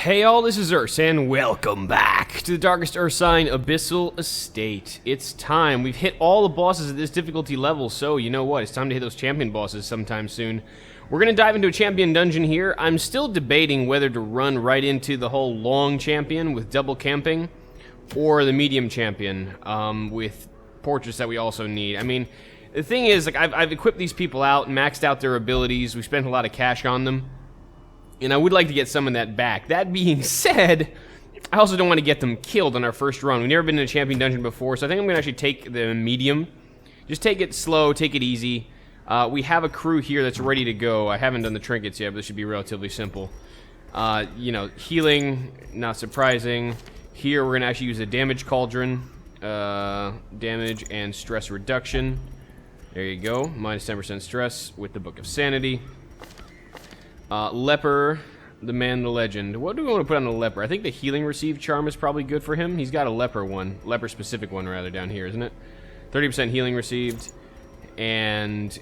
Hey all, this is Urs, and welcome back to the Darkest Ursine Abyssal Estate. It's time. We've hit all the bosses at this difficulty level, so you know what? It's time to hit those champion bosses sometime soon. We're going to dive into a champion dungeon here. I'm still debating whether to run right into the whole long champion with double camping, or the medium champion with portraits that we also need. I mean, the thing is, like, I've equipped these people out, maxed out their abilities, we spent a lot of cash on them. And I would like to get some of that back. That being said, I also don't want to get them killed on our first run. We've never been in a champion dungeon before, so I think I'm going to actually take the medium. Just take it slow, take it easy. We have a crew here that's ready to go. I haven't done the trinkets yet, but this should be relatively simple. You know, healing, not surprising. Here we're going to actually use a damage cauldron. Damage and stress reduction. There you go. Minus 10% stress with the Book of Sanity. Leper, the man, the legend. What do we want to put on the leper? I think the healing received charm is probably good for him. He's got a leper one, leper specific one rather, down here, isn't it? 30% healing received, and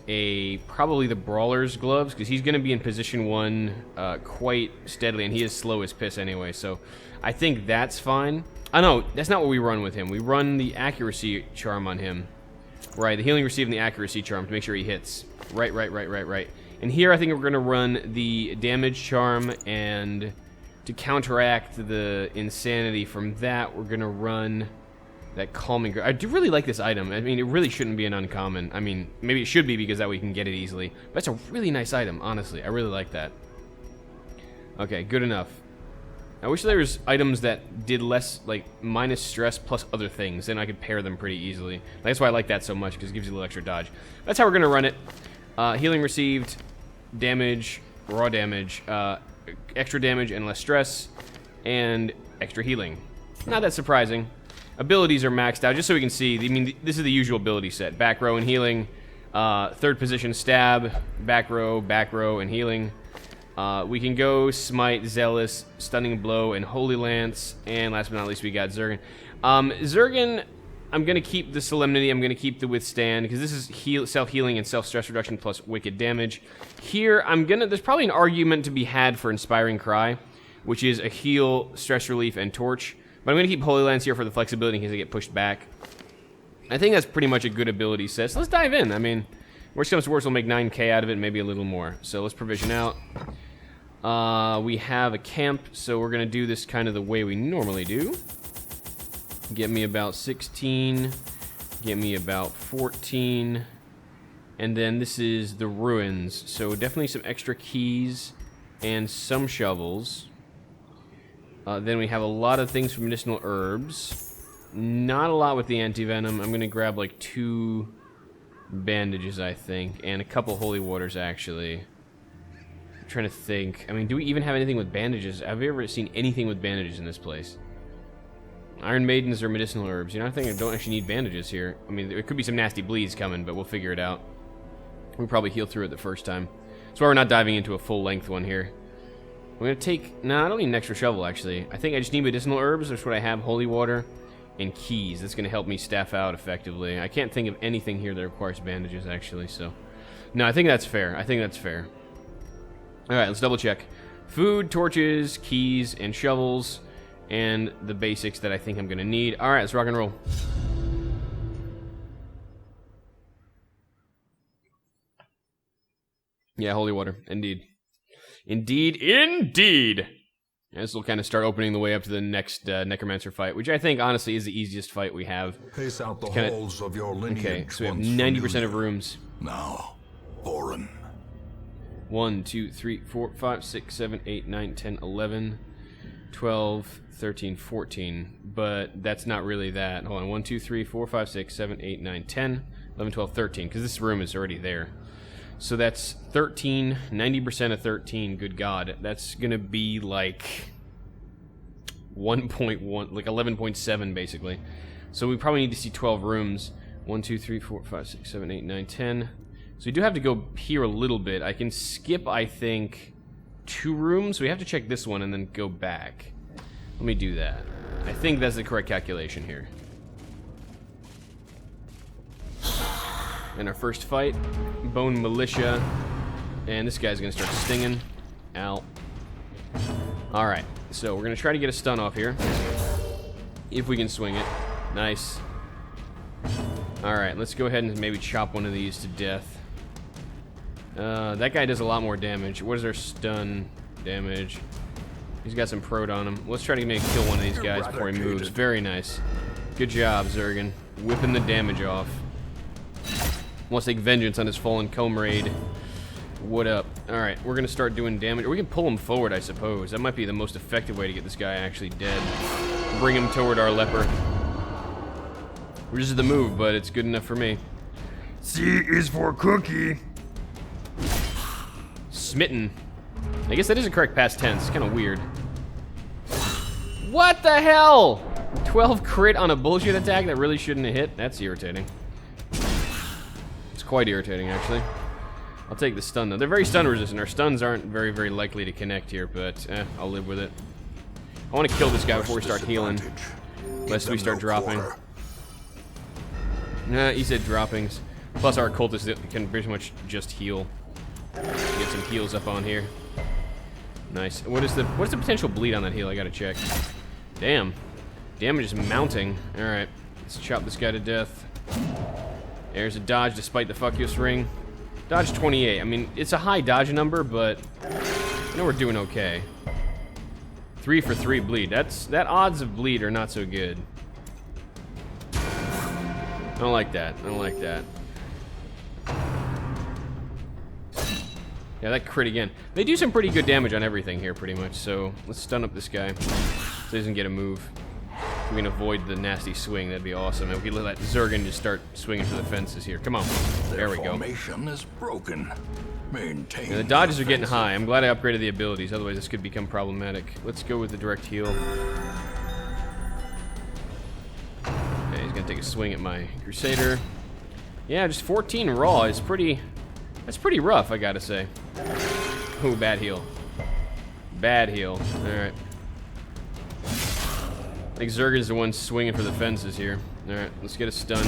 probably the brawler's gloves, because he's going to be in position 1 quite steadily, and he is slow as piss anyway, so I think that's fine. Oh no, that's not what we run with him. We run the accuracy charm on him. Right, the healing received and the accuracy charm to make sure he hits. Right. And here I think we're going to run the damage charm, and to counteract the insanity from that, we're going to run that calming. I do really like this item. I mean, it really shouldn't be an uncommon. I mean, maybe it should be because that way we can get it easily. But that's a really nice item, honestly. I really like that. Okay, good enough. I wish there was items that did less, like, minus stress plus other things. Then I could pair them pretty easily. That's why I like that so much, because it gives you a little extra dodge. That's how we're going to run it. Healing received, damage, raw damage, extra damage and less stress, and extra healing. Not that surprising. Abilities are maxed out, just so we can see. I mean, this is the usual ability set. Back row and healing, third position stab, back row, and healing. We can go Smite, Zealous, Stunning Blow, and Holy Lance, and last but not least we got Zergan. Zergan, I'm going to keep the Solemnity, I'm going to keep the Withstand, because this is self-healing and self-stress reduction plus wicked damage. Here, there's probably an argument to be had for Inspiring Cry, which is a heal, stress relief, and torch. But I'm going to keep Holy Lance here for the flexibility in case I get pushed back. I think that's pretty much a good ability set, so let's dive in. I mean, worst comes to worst, we'll make 9k out of it, maybe a little more. So let's provision out. We have a camp, so we're going to do this kind of the way we normally do. Get me about 16, get me about 14, and then this is the ruins, so definitely some extra keys and some shovels. Then we have a lot of things from medicinal herbs, not a lot with the anti-venom. I'm going to grab like 2 bandages, I think, and a couple holy waters, actually. I'm trying to think. I mean, do we even have anything with bandages? Have you ever seen anything with bandages in this place? Iron Maidens or medicinal herbs. You know, I think I don't actually need bandages here. I mean, there could be some nasty bleeds coming, but we'll figure it out. We'll probably heal through it the first time. That's why we're not diving into a full-length one here. I'm going to take... Nah, I don't need an extra shovel, actually. I think I just need medicinal herbs, which is what I have, holy water, and keys. That's going to help me staff out effectively. I can't think of anything here that requires bandages, actually, so... No, I think that's fair. Alright, let's double-check. Food, torches, keys, and shovels... and the basics that I think I'm going to need. Alright, let's rock and roll. Yeah, holy water. Indeed. Indeed. And this will kind of start opening the way up to the next Necromancer fight, which I think, honestly, is the easiest fight we have. Pace out the halls of your lineage. Okay, so we have 90% of rooms. Now, Boren. 1, 2, 3, 4, 5, 6, 7, 8, 9, 10, 11... 12, 13, 14, but that's not really that. Hold on, 1, 2, 3, 4, 5, 6, 7, 8, 9, 10, 11, 12, 13, because this room is already there. So that's 13, 90% of 13, good God. That's going to be like 1.1, like 11.7 basically. So we probably need to see 12 rooms. 1, 2, 3, 4, 5, 6, 7, 8, 9, 10. So we do have to go here a little bit. I can skip, I think... 2 rooms, so we have to check this one and then go back. Let me do that. I think that's the correct calculation here. And our first fight, Bone Militia, and this guy's gonna start stinging. Ow. Alright, So we're going to try to get a stun off here. If we can swing it. Nice. Alright, let's go ahead and maybe chop one of these to death. That guy does a lot more damage. What is our stun damage? He's got some prot on him. Let's try to maybe kill one of these guys before he moves. Very nice. Good job, Zergan. Whipping the damage off. Wants to take vengeance on his fallen comrade. What up? Alright, we're going to start doing damage. Or we can pull him forward, I suppose. That might be the most effective way to get this guy actually dead. Bring him toward our leper. Which is the move, but it's good enough for me. C is for cookie. Smitten. I guess that is a correct past tense. It's kind of weird. What the hell? 12 crit on a bullshit attack that really shouldn't have hit? That's irritating. It's quite irritating, actually. I'll take the stun, though. They're very stun resistant. Our stuns aren't very, very likely to connect here, but I'll live with it. I want to kill this guy before we start healing. Lest we start dropping. Nah, he said droppings. Plus our cultists can pretty much just heal. Get some heals up on here. Nice. What's the potential bleed on that heal? I gotta check. Damn. Damage is mounting. Alright. Let's chop this guy to death. There's a dodge despite the fuck you ring. Dodge 28. I mean, it's a high dodge number, but I know we're doing okay. 3 for 3 bleed. That odds of bleed are not so good. I don't like that. I don't like that. Yeah, that crit again. They do some pretty good damage on everything here, pretty much. So let's stun up this guy so he doesn't get a move. If we can avoid the nasty swing, that'd be awesome. And we can let Zergan just start swinging for the fences here. Come on. There we go. Formation is broken. Maintain. Yeah, the dodges are getting high. I'm glad I upgraded the abilities. Otherwise, this could become problematic. Let's go with the direct heal. Okay, he's gonna take a swing at my Crusader. Yeah, just 14 raw is pretty. That's pretty rough, I gotta say. Ooh, bad heal. Bad heal. Alright. I think Zergan's the one swinging for the fences here. Alright, let's get a stun.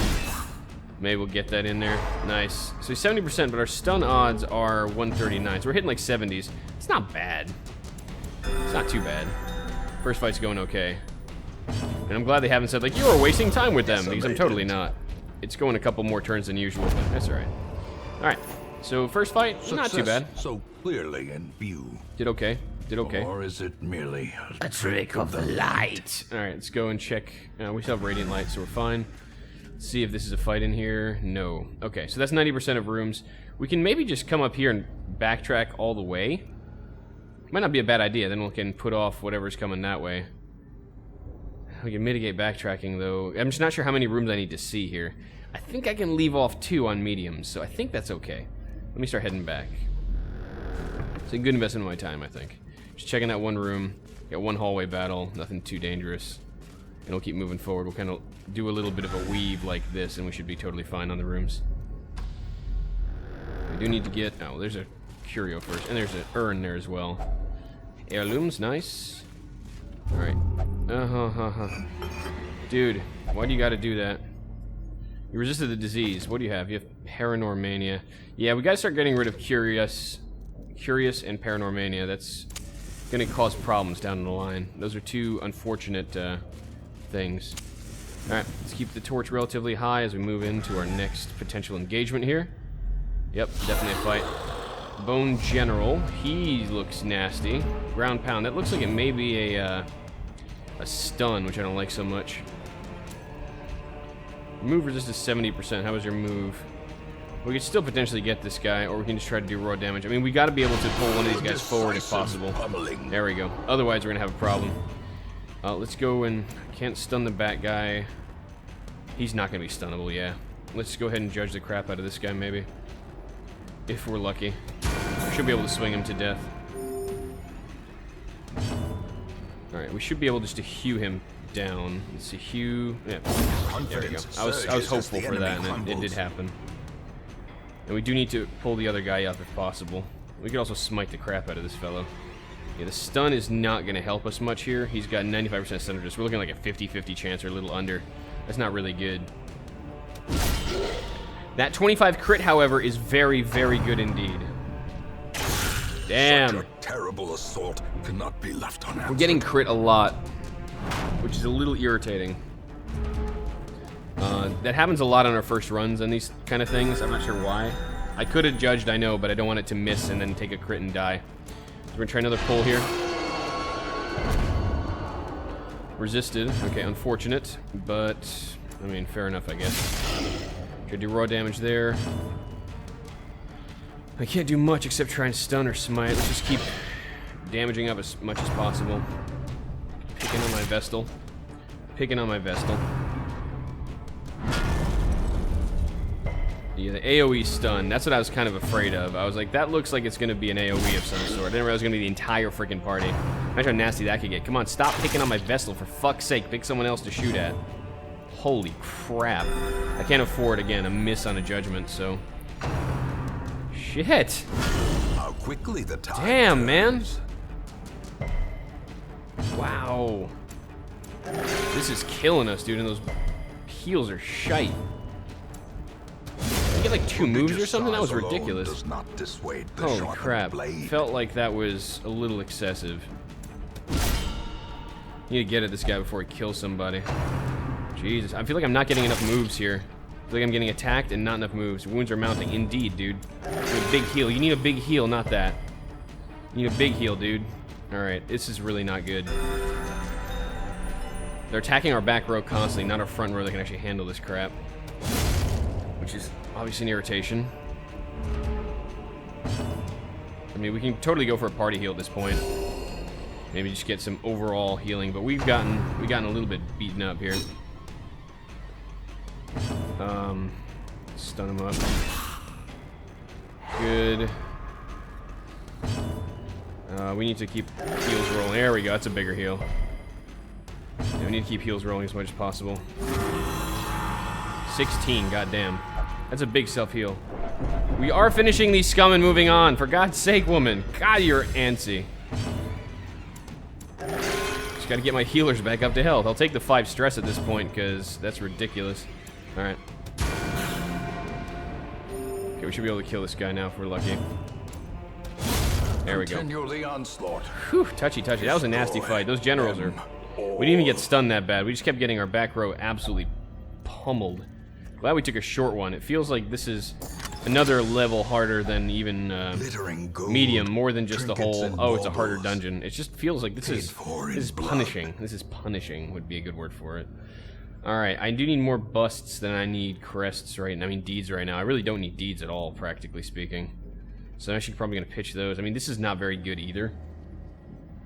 Maybe we'll get that in there. Nice. So he's 70%, but our stun odds are 139. So we're hitting like 70s. It's not bad. It's not too bad. First fight's going okay. And I'm glad they haven't said, like, you are wasting time with them, because I'm totally not. It's going a couple more turns than usual, but that's alright. Alright. So first fight, not too bad. So clearly in view. Did okay. Did okay. Or is it merely A trick of the light. Alright, let's go and check. We still have radiant light, so we're fine. Let's see if this is a fight in here. No. Okay, so that's 90% of rooms. We can maybe just come up here and backtrack all the way. Might not be a bad idea. Then we can put off whatever's coming that way. We can mitigate backtracking, though. I'm just not sure how many rooms I need to see here. I think I can leave off 2 on mediums, so I think that's okay. Let me start heading back. It's a good investment of my time, I think. Just checking that one room. Got one hallway battle. Nothing too dangerous. And we'll keep moving forward. We'll kind of do a little bit of a weave like this, and we should be totally fine on the rooms. We do need to get... Oh, there's a curio first. And there's an urn there as well. Heirlooms, nice. Alright. Dude, why do you gotta do that? You resisted the disease. What do you have? You have Paranormania. Yeah, we gotta start getting rid of Curious and Paranormania. That's gonna cause problems down the line. Those are 2 unfortunate things. Alright, let's keep the torch relatively high as we move into our next potential engagement here. Yep, definitely a fight. Bone General, he looks nasty. Ground Pound, that looks like it may be a stun, which I don't like so much. Move resist is 70%. How was your move? We could still potentially get this guy, or we can just try to do raw damage. I mean, we got to be able to pull one of these guys forward if possible. There we go. Otherwise, we're going to have a problem. Let's go and... Can't stun the bat guy. He's not going to be stunnable, yeah. Let's go ahead and judge the crap out of this guy, maybe. If we're lucky. We should be able to swing him to death. Alright, we should be able just to hew him down. Let's see, hew... Yeah, there we go. I was hopeful for that, and it did happen. And we do need to pull the other guy up if possible. We could also smite the crap out of this fellow. Yeah, the stun is not going to help us much here. He's got 95% stun resist. We're looking like a 50-50 chance or a little under. That's not really good. That 25 crit, however, is very, very good indeed. Damn. Such a terrible assault cannot be left unanswered. We're getting crit a lot, which is a little irritating. That happens a lot on our first runs on these kind of things. I'm not sure why. I could have judged, I know, but I don't want it to miss and then take a crit and die. So we're gonna try another pull here. Resisted. Okay, unfortunate, but I mean, fair enough, I guess. Should do raw damage there. I can't do much except try and stun or smite. Let's just keep damaging up as much as possible. Picking on my Vestal. Picking on my Vestal. Yeah, the AoE stun. That's what I was kind of afraid of. I was like, that looks like it's going to be an AoE of some sort. I didn't realize it was going to be the entire freaking party. Imagine how nasty that could get. Come on, stop picking on my Vestal, for fuck's sake. Pick someone else to shoot at. Holy crap. I can't afford, again, a miss on a judgment, so... Shit. How quickly the tide Damn, man. turns. Wow. This is killing us, dude, and those heals are shite. I get like 2 moves or something? That was Size alone ridiculous. Does not dissuade the Holy sharpened crap. blade. Felt like that was a little excessive. Need to get at this guy before he kills somebody. Jesus, I feel like I'm not getting enough moves here. I feel like I'm getting attacked and not enough moves. Wounds are mounting. Indeed, dude. A big heal. You need a big heal, not that. You need a big heal, dude. Alright, this is really not good. They're attacking our back row constantly, not our front row that can actually handle this crap. Which is obviously an irritation. I mean, we can totally go for a party heal at this point. Maybe just get some overall healing, but we've gotten a little bit beaten up here. Stun him up. Good. We need to keep heals rolling. There we go. That's a bigger heal. Yeah, we need to keep heals rolling as much as possible. 16. Goddamn. That's a big self-heal. We are finishing these scum and moving on. For God's sake, woman. God, you're antsy. Just gotta get my healers back up to health. I'll take the 5 stress at this point, because that's ridiculous. Alright. Okay, we should be able to kill this guy now if we're lucky. There we go. Continue the onslaught. Whew, touchy. That was a nasty fight. Those generals are... We didn't even get stunned that bad. We just kept getting our back row absolutely pummeled. Glad we took a short one. It feels like this is another level harder than even medium, more than just the whole, oh, it's a harder dungeon. It just feels like this is punishing. This is punishing would be a good word for it. Alright, I do need more busts than I need crests right now. I mean, deeds right now. I really don't need deeds at all, practically speaking. So I'm actually probably going to pitch those. I mean, this is not very good either.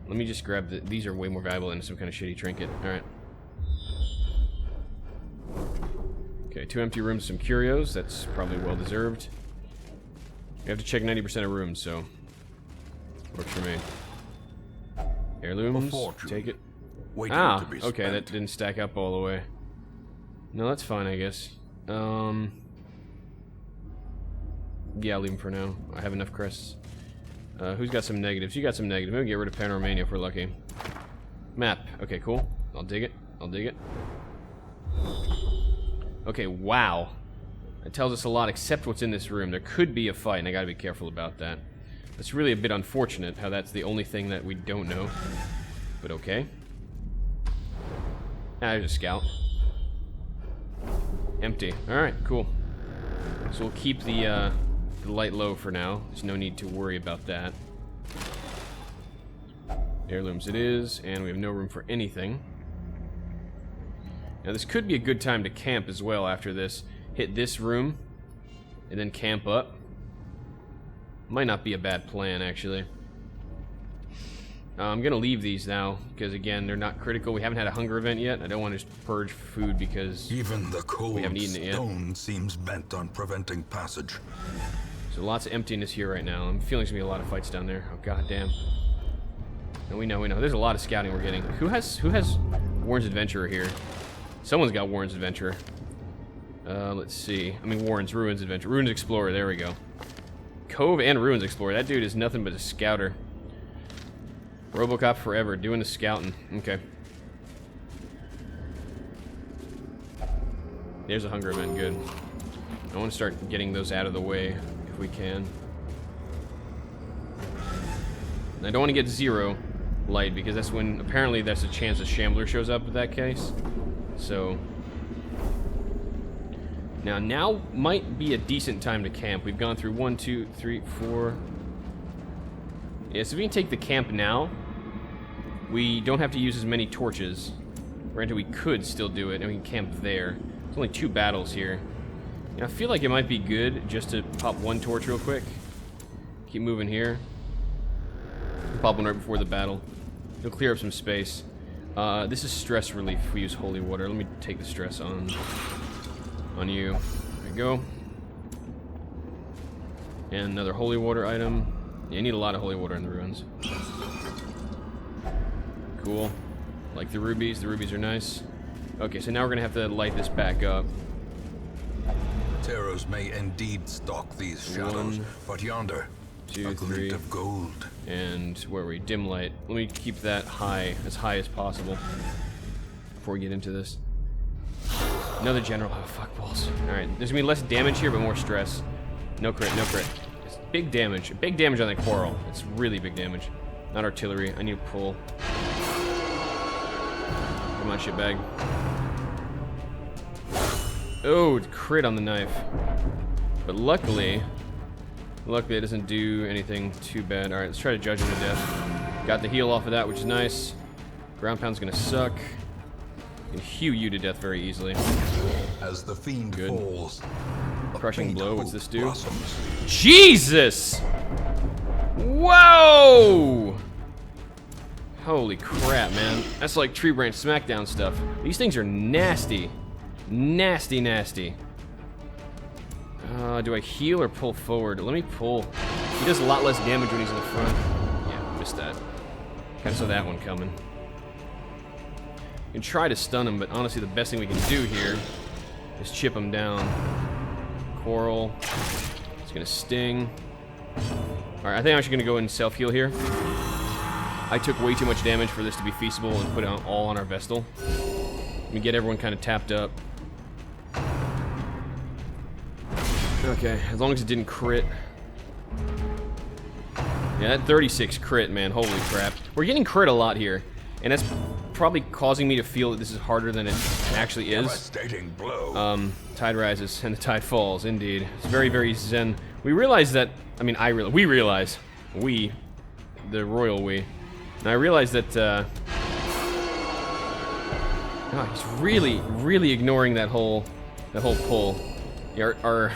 Let me just grab the... These are way more valuable than some kind of shitty trinket. Alright. Okay, 2 empty rooms, some curios. That's probably well-deserved. We have to check 90% of rooms, so... Works for me. Heirlooms, take it. Ah, okay, that didn't stack up all the way. No, that's fine, I guess. Yeah, I'll leave them for now. I have enough crests. Who's got some negatives? You got some negatives. Maybe get rid of Panoramania if we're lucky. Map. Okay, cool. I'll dig it. I'll dig it. Okay, wow. That tells us a lot except what's in this room. There could be a fight, and I gotta be careful about that. That's really a bit unfortunate how that's the only thing that we don't know. But okay. Ah, there's a scout. Empty. Alright, cool. So we'll keep the light low for now. There's no need to worry about that. Heirlooms it is, and we have no room for anything. Now this could be a good time to camp as well after this. Hit this room, and then camp up. Might not be a bad plan, actually. I'm gonna leave these now, because again, they're not critical. We haven't had a hunger event yet. I don't want to purge food because even the cold we haven't eaten it yet. Stone seems bent on preventing passage. So lots of emptiness here right now. I'm feeling there's gonna be a lot of fights down there. Oh goddamn. And we know. There's a lot of scouting we're getting. Who has Warren's Adventurer here? Someone's got Warren's Adventurer. Let's see. I mean Ruins Adventurer. Ruins Explorer, there we go. Cove and Ruins Explorer. That dude is nothing but a scouter. Robocop forever, doing the scouting. Okay. There's a hunger event, good. I want to start getting those out of the way if we can. And I don't want to get 0 light because that's when apparently that's a chance a shambler shows up in that case. So now might be a decent time to camp. We've gone through 1, 2, 3, 4. Yeah, so if we can take the camp now, we don't have to use as many torches. Granted, we could still do it, and we can camp there. There's only 2 battles here. I feel like it might be good just to pop 1 torch real quick. Keep moving here. Pop one right before the battle. It'll clear up some space. This is stress relief if we use holy water. Let me take the stress on you. There we go. And another holy water item. Yeah, you need a lot of holy water in the ruins. Cool. Like the rubies. The rubies are nice. Okay, so now we're going to have to light this back up. Terrors may indeed stalk these shadows, 1, but yonder, 2, a 3, glint of gold. and where are we? Dim light. Let me keep that as high as possible before we get into this. Another general. Oh, fuck balls. Alright, there's gonna be less damage here, but more stress. No crit, no crit. It's big damage. Big damage on that quarrel. It's really big damage. Not artillery. I need to pull. Come on, shitbag. Oh, crit on the knife. But luckily it doesn't do anything too bad. Alright, let's try to judge him to death. Got the heal off of that, which is nice. Ground pound's gonna suck. Can hew you to death very easily. As the fiend Good. falls, a Crushing faint blow, what's hope this do? blossoms. Jesus! Whoa! Holy crap, man. That's like Tree Branch Smackdown stuff. These things are nasty. Nasty, nasty. Do I heal or pull forward? Let me pull. He does a lot less damage when he's in the front. Yeah, missed that. Kind of saw that one coming. You can try to stun him, but honestly the best thing we can do here is chip him down. Coral. It's gonna sting. Alright, I think I'm actually gonna go and self-heal here. I took way too much damage for this to be feasible and put it all on our Vestal. Let me get everyone kind of tapped up. Okay, as long as it didn't crit. Yeah, that 36 crit, man, holy crap. We're getting crit a lot here, and that's probably causing me to feel that this is harder than it actually is. Devastating blow. Tide rises and the tide falls, indeed. It's very, very zen. We realize that, I mean, we realize, the royal we. And I realize that, he's really, really ignoring that whole pull. Yeah, our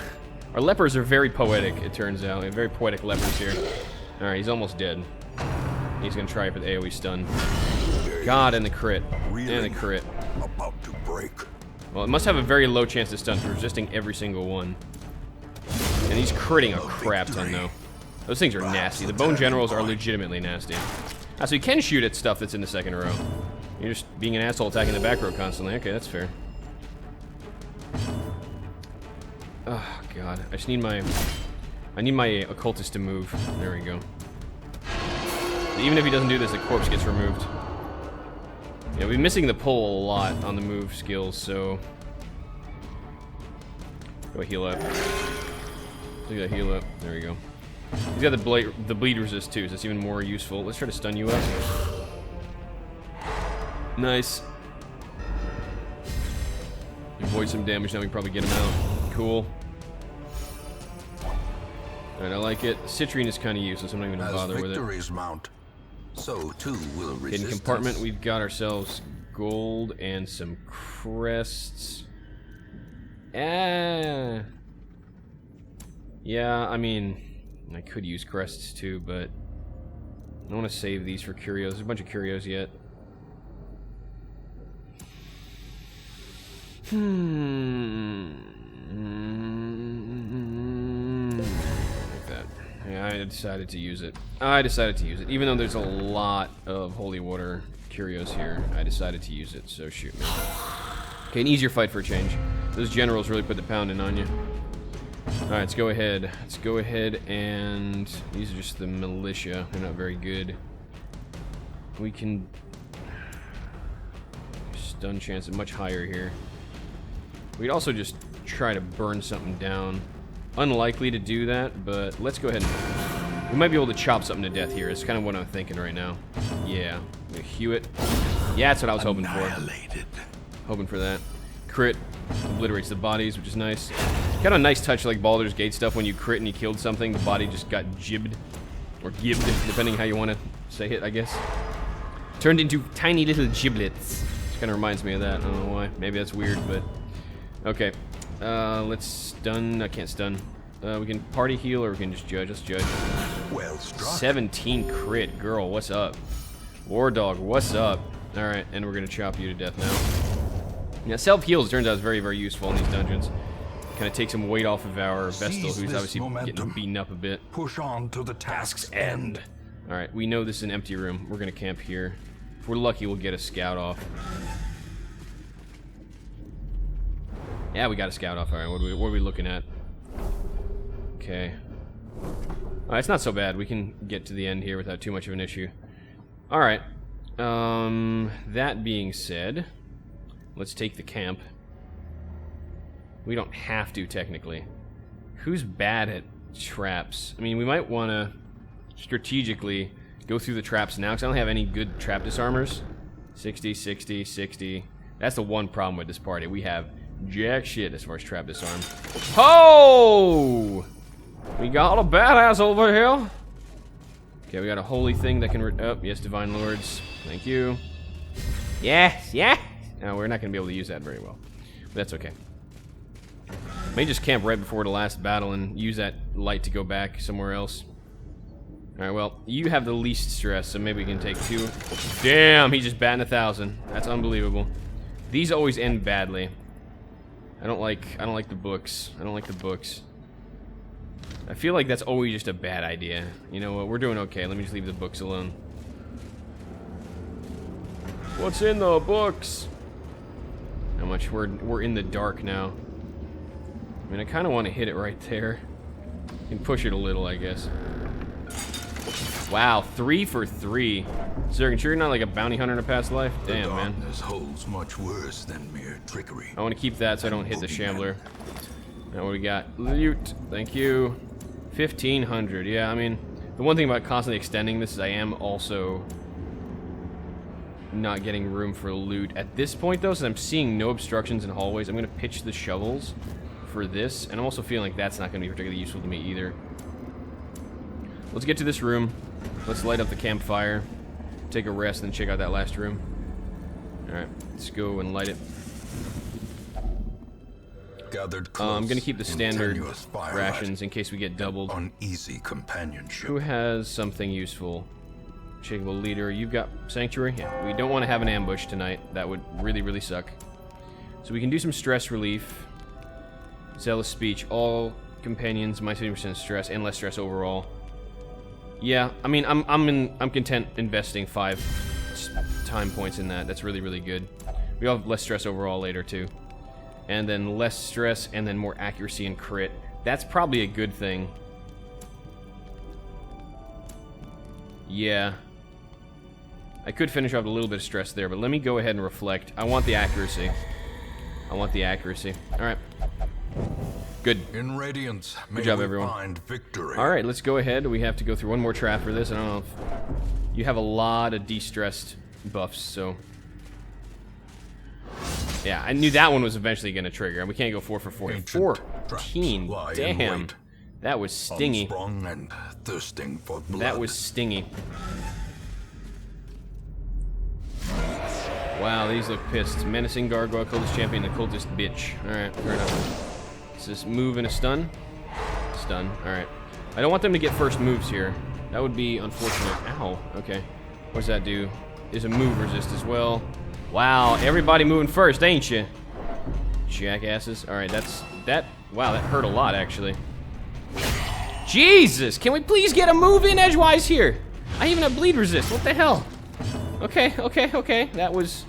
lepers are very poetic, it turns out. We have very poetic lepers here. Alright, he's almost dead. He's gonna try for the AoE stun. God, and the crit. And the crit. About to break. Well, it must have a very low chance to stun for resisting every single one. And he's critting a crap ton, though. Those things are nasty. The Bone Generals are legitimately nasty. Ah, so you can shoot at stuff that's in the second row. You're just being an asshole attacking the back row constantly. Okay, that's fair. Oh, God. I just need my... I need my occultist to move. There we go. Even if he doesn't do this, the corpse gets removed. Yeah, we've been missing the pull a lot on the move skills, so... Go heal up. Look at that heal up. There we go. He's got the bleed resist too, so that's even more useful. Let's try to stun you up. Nice. Avoid some damage, now we can probably get him out. Cool. Alright, I like it. Citrine is kind of useless, I'm not even going to bother with it. As victories mount, so too will resistance. Hidden compartment, we've got ourselves gold and some crests. Yeah, I mean, I could use crests too, but I don't want to save these for curios. There's a bunch of curios yet. Like that. Yeah, I decided to use it. Even though there's a lot of holy water curios here, I decided to use it, so shoot me. Okay, an easier fight for a change. Those generals really put the pounding on you. Alright, let's go ahead. Let's go ahead and... These are just the militia. They're not very good. We can... Stun chance is much higher here. We'd also just try to burn something down. Unlikely to do that, but let's go ahead and... We might be able to chop something to death here. It's kind of what I'm thinking right now. Yeah. I'm gonna hew it. Yeah, that's what I was hoping for. Hoping for that. Crit. Obliterates the bodies, which is nice. Kind of a nice touch like Baldur's Gate stuff. When you crit and you killed something, the body just got jibbed. Or gibbed, depending how you want to say it, I guess. Turned into tiny little giblets. Which kind of reminds me of that. I don't know why. Maybe that's weird, but... Okay. Let's stun. I can't stun. We can party heal or we can just judge. Let's judge. Well struck. 17 crit. Girl, what's up? War Dog, what's up? Alright, and we're going to chop you to death now. Yeah, self-heals turns out is very, very useful in these dungeons. Kind of takes some weight off of our Vestal, who's obviously getting beaten up a bit. Push on to the task's end. Alright, we know this is an empty room. We're going to camp here. If we're lucky, we'll get a scout off. Yeah, we got a scout off. Alright, what are we looking at? Okay. Alright, it's not so bad. We can get to the end here without too much of an issue. Alright. That being said, let's take the camp. We don't have to, technically. Who's bad at traps? I mean, we might want to strategically go through the traps now, because I don't have any good trap disarmers. 60, 60, 60. That's the one problem with this party. We have jack shit as far as trap disarm. Oh! We got a badass over here. Okay, we got a holy thing that can... oh, yes, Divine Lords. Thank you. Yes, yeah! No, we're not going to be able to use that very well. But that's okay. May just camp right before the last battle and use that light to go back somewhere else. Alright, well, you have the least stress, so maybe we can take 2. Damn, he just batting 1,000. That's unbelievable. These always end badly. I don't like the books. I don't like the books. I feel like that's always just a bad idea. You know what? We're doing okay. Let me just leave the books alone. What's in the books? How much? We're in the dark now. I mean, I kind of want to hit it right there. You can push it a little, I guess. Wow, 3 for 3. Zerg, sure you're not like a bounty hunter in a past life? Damn, man. This holds much worse than mere trickery. I want to keep that so I don't hit the Shambler. Now what we got? Loot. Thank you. 1,500. Yeah, I mean, the one thing about constantly extending this is I am also not getting room for loot. At this point, though, since I'm seeing no obstructions in hallways, I'm going to pitch the shovels for this, and I'm also feeling like that's not going to be particularly useful to me either. Let's get to this room. Let's light up the campfire, take a rest, and check out that last room. Alright, let's go and light it. Gathered close, I'm going to keep the standard firelight, rations in case we get doubled. Uneasy companionship. Who has something useful? Shakable leader. You've got Sanctuary? Yeah, we don't want to have an ambush tonight. That would really, really suck. So we can do some stress relief. Zealous speech. All companions, minus 50% stress and less stress overall. Yeah, I mean, I'm content investing 5 time points in that. That's really, really good. We all have less stress overall later too, and then less stress, and then more accuracy and crit. That's probably a good thing. Yeah, I could finish off a little bit of stress there, but let me go ahead and reflect. I want the accuracy. I want the accuracy. All right. Good. In Radiance, good job, everyone. Find victory. All right, let's go ahead. We have to go through one more trap for this. I don't know if you have a lot of de-stressed buffs, so yeah, I knew that one was eventually going to trigger, and we can't go 4 for 4. 14. Damn, that was stingy. And thirsting for blood. That was stingy. Wow, these look pissed. Menacing gargoyle, cultist champion, and cultist bitch. All right, fair enough. Just move and a stun. Stun. Alright. I don't want them to get first moves here. That would be unfortunate. Ow. Okay. What does that do? Is a move resist as well. Wow. Everybody moving first, ain't you? Jackasses. Alright, wow, that hurt a lot, actually. Jesus! Can we please get a move in edgewise here? I even have bleed resist. What the hell? Okay, okay, okay. That was...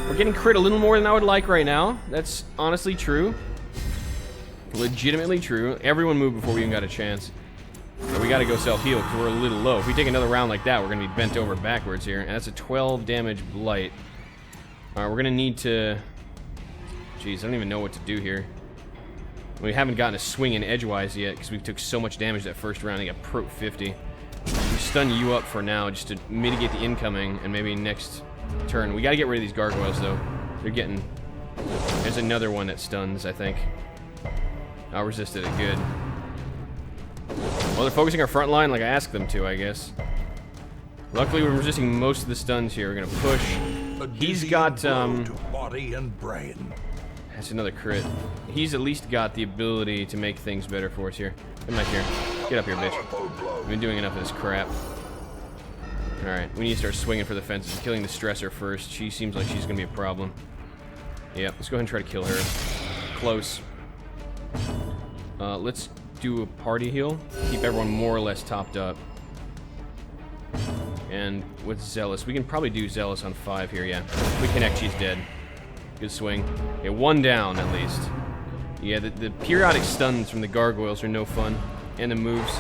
We're getting crit a little more than I would like right now. That's honestly true. Legitimately true. Everyone moved before we even got a chance. But we gotta go self-heal because we're a little low. If we take another round like that, we're gonna be bent over backwards here. And that's a 12 damage blight. Alright, we're gonna need to... Jeez, I don't even know what to do here. We haven't gotten a swing in edgewise yet because we took so much damage that first round. I got Pro 50. We stun you up for now just to mitigate the incoming, and maybe next turn. We gotta get rid of these gargoyles, though. They're getting... There's another one that stuns, I think. I'll resist it good. Well, they're focusing our front line like I asked them to, I guess. Luckily, we're resisting most of the stuns here. We're gonna push. He's got, body and brain. That's another crit. He's at least got the ability to make things better for us here. Come back here. Get up here, bitch. We've been doing enough of this crap. Alright, we need to start swinging for the fences. Killing the stressor first. She seems like she's gonna be a problem. Yeah, let's go ahead and try to kill her. Close. Let's do a party heal. Keep everyone more or less topped up. And with Zealous, we can probably do Zealous on 5 here, yeah. If we connect, she's dead. Good swing. Okay, 1 down at least. Yeah, the periodic stuns from the gargoyles are no fun. And the moves.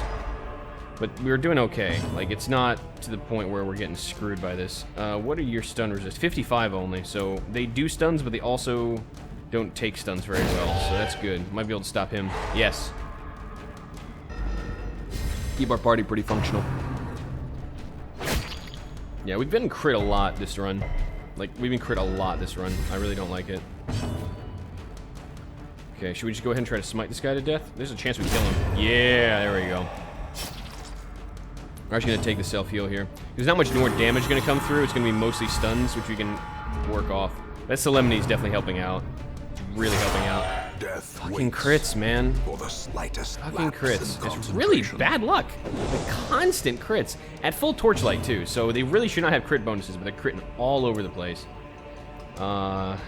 But we're doing okay. Like, it's not to the point where we're getting screwed by this. What are your stun resist? 55 only. So they do stuns, but they also don't take stuns very well. So that's good. Might be able to stop him. Yes. Keep our party pretty functional. Yeah, we've been crit a lot this run. Like, we've been crit a lot this run. I really don't like it. Okay, should we just go ahead and try to smite this guy to death? There's a chance we kill him. Yeah, there we go. We're actually going to take the self-heal here. There's not much more damage going to come through. It's going to be mostly stuns, which we can work off. That Solemnity is definitely helping out. It's really helping out. Death Fucking crits, man. For the slightest Fucking crits. It's really bad luck. Like, constant crits. At full torchlight, too. So they really should not have crit bonuses, but they're critting all over the place. Alright,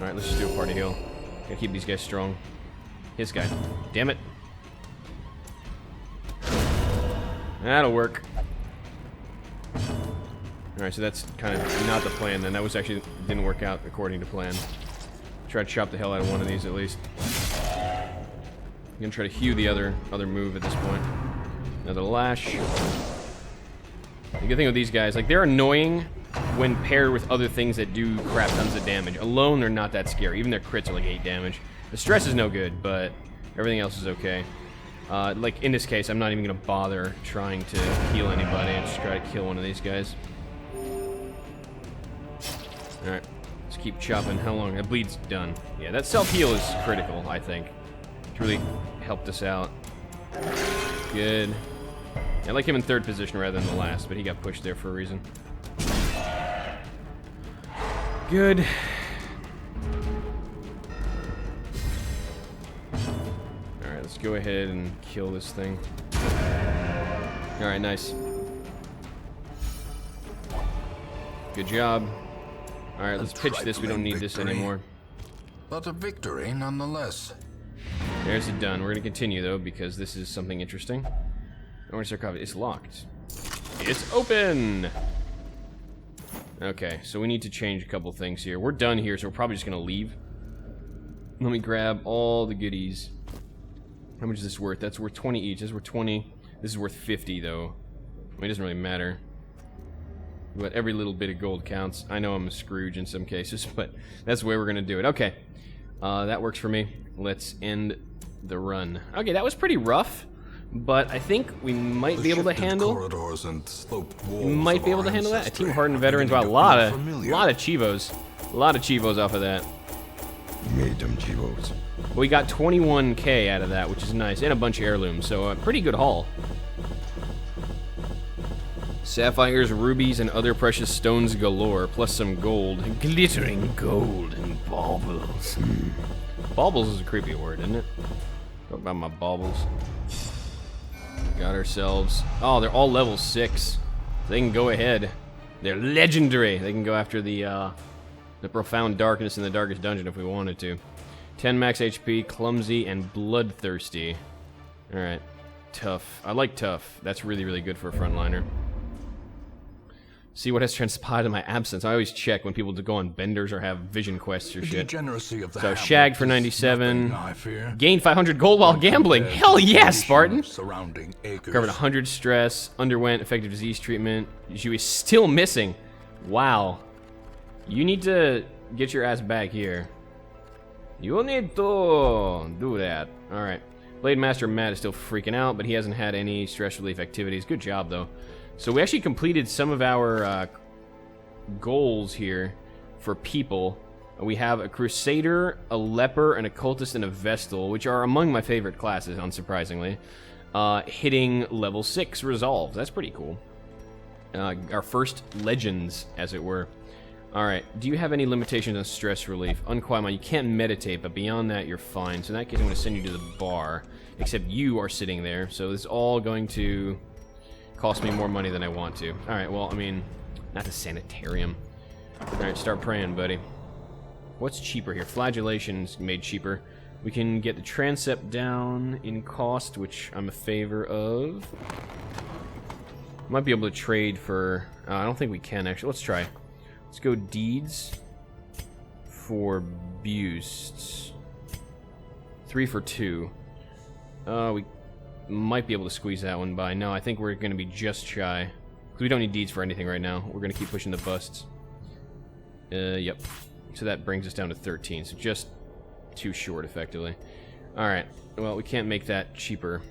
let's just do a party heal. Gotta keep these guys strong. His guy. Damn it. That'll work. Alright, so that's kind of not the plan then. That was actually didn't work out according to plan. Try to chop the hell out of one of these at least. I'm gonna try to hew the other move at this point. Another lash. The good thing with these guys, like, they're annoying when paired with other things that do crap tons of damage. Alone, they're not that scary. Even their crits are like 8 damage. The stress is no good, but everything else is okay. Like, in this case, I'm not even going to bother trying to heal anybody. I just try to kill one of these guys. Alright, let's keep chopping. How long? That bleed's done. Yeah, that self-heal is critical, I think. It's really helped us out. Good. I like him in 3rd position rather than the last, but he got pushed there for a reason. Good. Alright, let's go ahead and kill this thing. Alright, nice. Good job. Alright, let's pitch this. We don't need this anymore. But a victory nonetheless. There's it done. We're going to continue, though, because this is something interesting. Orange sarcophagus. It's locked. It's open! Okay, so we need to change a couple things here. We're done here, so we're probably just going to leave. Let me grab all the goodies. How much is this worth? That's worth 20 each. This is worth 20. This is worth 50, though. I mean, it doesn't really matter. But every little bit of gold counts. I know I'm a Scrooge in some cases, but that's the way we're going to do it. Okay, that works for me. Let's end the run. Okay, that was pretty rough, but I think we might be able to handle. We might be able to handle that. A team hardened veterans. Wow, a lot of chivos. A lot of chivos off of that. Made them chivos. We got 21k out of that, which is nice, and a bunch of heirlooms, so a pretty good haul. Sapphires, rubies, and other precious stones galore, plus some gold. Glittering gold and baubles. Baubles is a creepy word, isn't it? Talk about my baubles. Got ourselves... Oh, they're all level 6. They can go ahead. They're legendary. They can go after the profound darkness in the darkest dungeon if we wanted to. 10 max HP, clumsy, and bloodthirsty. Alright. Tough. I like tough. That's really, really good for a frontliner. See what has transpired in my absence. I always check when people go on benders or have vision quests or shit. So shagged for 97. Gained 500 gold while gambling. Hell yes, Spartan! Covered 100 stress. Underwent effective disease treatment. She was still missing. Wow. You need to get your ass back here. You need to do that. Alright. Blade Master Matt is still freaking out, but he hasn't had any stress relief activities. Good job, though. So we actually completed some of our goals here for people. We have a Crusader, a Leper, an Occultist, and a Vestal, which are among my favorite classes, unsurprisingly. Hitting level 6 Resolve. That's pretty cool. Our first Legends, as it were. Alright, do you have any limitations on stress relief? Unquiet Mind, you can't meditate, but beyond that, you're fine. So in that case, I'm going to send you to the bar. Except you are sitting there, so this is all going to cost me more money than I want to. Alright, well, I mean, not the sanitarium. Alright, start praying, buddy. What's cheaper here? Flagellation's made cheaper. We can get the transept down in cost, which I'm a favor of. Might be able to trade for... I don't think we can, actually. Let's try. Let's go deeds for bustes. 3 for 2. We might be able to squeeze that one by. No, I think we're going to be just shy. Because we don't need deeds for anything right now. We're going to keep pushing the busts. Yep. So that brings us down to 13. So just too short, effectively. Alright. Well, we can't make that cheaper.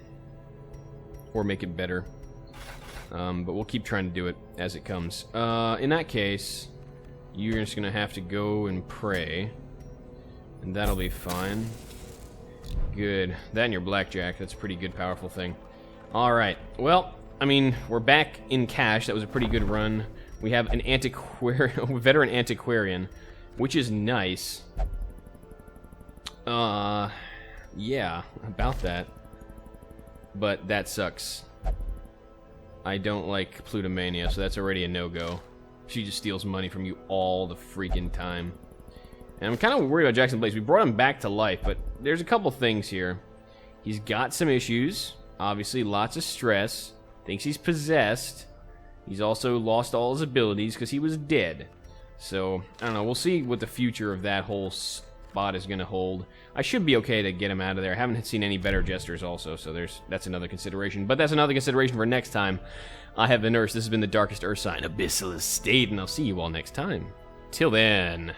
Or make it better. But we'll keep trying to do it as it comes. In that case, you're just going to have to go and pray. And that'll be fine. Good. That and your blackjack. That's a pretty good, powerful thing. Alright. Well, I mean, we're back in cash. That was a pretty good run. We have an veteran antiquarian, which is nice. Yeah, about that. But that sucks. I don't like Plutomania, so that's already a no-go. She just steals money from you all the freaking time. And I'm kind of worried about Jackson Blaze. We brought him back to life, but there's a couple things here. He's got some issues. Obviously, lots of stress. Thinks he's possessed. He's also lost all his abilities because he was dead. So, I don't know. We'll see what the future of that whole spot is going to hold. I should be okay to get him out of there. I haven't seen any better jesters also, so that's another consideration. But that's another consideration for next time. I have been Urs. This has been the Darkest Ursine Abyssal Estate, and I'll see you all next time. Till then...